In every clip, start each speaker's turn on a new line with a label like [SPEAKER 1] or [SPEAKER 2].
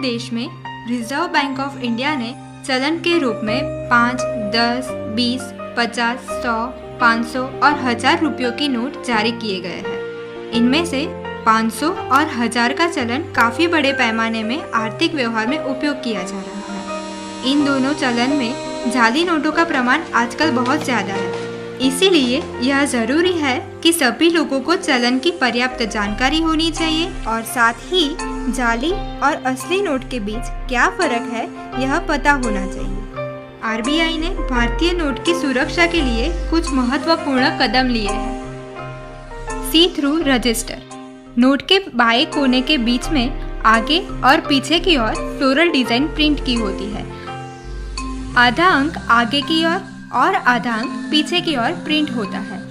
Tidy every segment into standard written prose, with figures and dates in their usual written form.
[SPEAKER 1] देश में reserve bank of India ने चलन के रूप में 5, 10, 20, 50, 100, 500 और 1000 रुपयों की नोट जारी किए गए हैं। इनमें से 500 और 1000 का चलन काफ़ी बड़े पैमाने में आर्थिक व्यवहार में उपयोग किया जा रहा है। इन दोनों चलन में जाली नोटों का प्रमाण आजकल बहुत ज़्यादा है। इसीलिए यह ज़रूरी है कि सभी लोगों को चलन की पर्याप्त जानकारी होनी चाहिए और साथ ही जाली और असली नोट के बीच क्या फ़र्क है यह पता होना चाहिए। आरबीआई ने भारतीय नोट की सुरक्षा के लिए कुछ महत्वपूर्ण कदम लिए हैं। सी थ्रू रजिस्टर। नोट के बाएं कोने के बीच में आगे और पीछे की ओर फ्लोरल डिजाइन प्रिंट की होती है। आधा अंक आगे की ओर और आधा अंक पीछे की ओर प्रिंट होता है।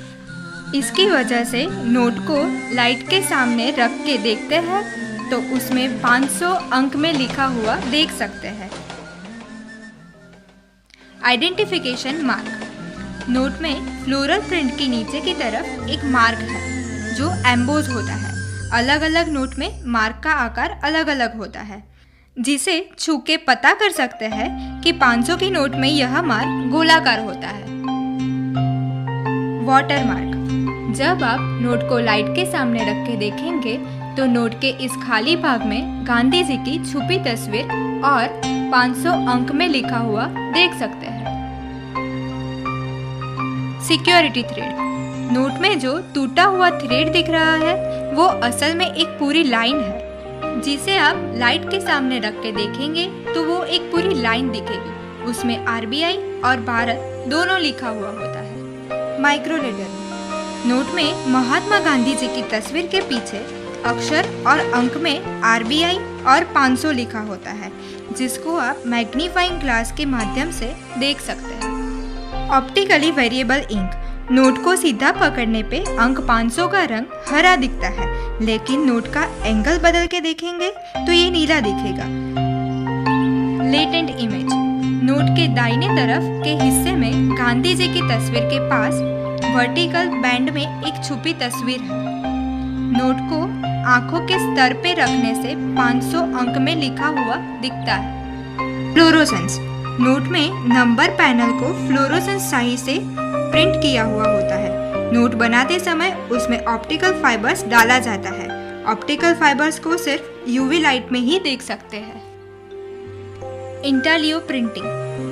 [SPEAKER 1] इसकी वजह से नोट को लाइट के सामने रख के देखते हैं तो उसमें 500 अंक में लिखा हुआ देख सकते हैं। Identification mark. नोट में फ्लोरल प्रिंट की नीचे की तरफ एक मार्क है जो एम्बोज होता है। अलग अलग नोट में मार्क का आकार अलग अलग होता है, जिसे छू के पता कर सकते हैं कि 500 की नोट में यह मार्क गोलाकार होता है। Water mark. जब आप नोट को लाइट के सामने रख के देखेंगे तो नोट के इस खाली भाग में गांधी जी की छुपी तस्वीर और 500 अंक में लिखा हुआ देख सकते हैं। Security thread. नोट में जो टूटा हुआ थ्रेड दिख रहा है वो असल में एक पूरी लाइन है, जिसे आप लाइट के सामने रख के देखेंगे तो वो एक पूरी लाइन दिखेगी। उसमें आरबीआई और भारत दोनों लिखा हुआ होता है। Micro letter. नोट में महात्मा गांधी जी की तस्वीर के पीछे अक्षर और अंक में आरबीआई और 500 लिखा होता है, जिसको आप मैग्नीफाइंग ग्लास के माध्यम से देख सकते हैं। Optically variable ink. नोट को सीधा पकड़ने पे अंक 500 का रंग हरा दिखता है, लेकिन नोट का एंगल बदल के देखेंगे तो ये नीला दिखेगा। Latent image. नोट के दाहिने तरफ के हिस्से में गांधी जी की तस्वीर के पास वर्टिकल बैंड में एक छुपी तस्वीर है। नोट को आंखों के स्तर पे रखने से 500 अंक में लिखा हुआ दिखता है। फ्लोरोसेंस। नोट में नंबर पैनल को फ्लोरोसेंस स्याही से प्रिंट किया हुआ होता है। नोट बनाते समय उसमें ऑप्टिकल फाइबर्स डाला जाता है। ऑप्टिकल फाइबर्स को सिर्फ यूवी लाइट में ही देख सकते हैं। इंटालियो प्रिंटिंग।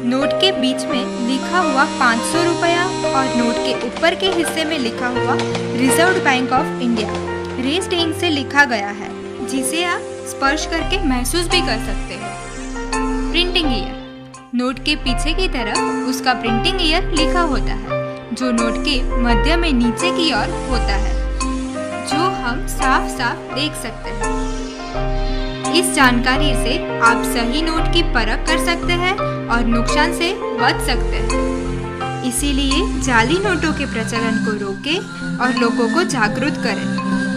[SPEAKER 1] नोट के बीच में लिखा हुआ 500 रुपया और नोट के ऊपर के हिस्से में लिखा हुआ reserve bank of India raised ink से लिखा गया है, जिसे आप स्पर्श करके महसूस भी कर सकते हैं। Printing year. नोट के पीछे की तरफ उसका प्रिंटिंग ईयर लिखा होता है, जो नोट के मध्य में नीचे की ओर होता है, जो हम साफ साफ देख सकते हैं। इस जानकारी से आप सही नोट की परख कर सकते हैं और नुकसान से बच सकते हैं। इसीलिए जाली नोटों के प्रचलन को रोकें और लोगों को जागरूक करें।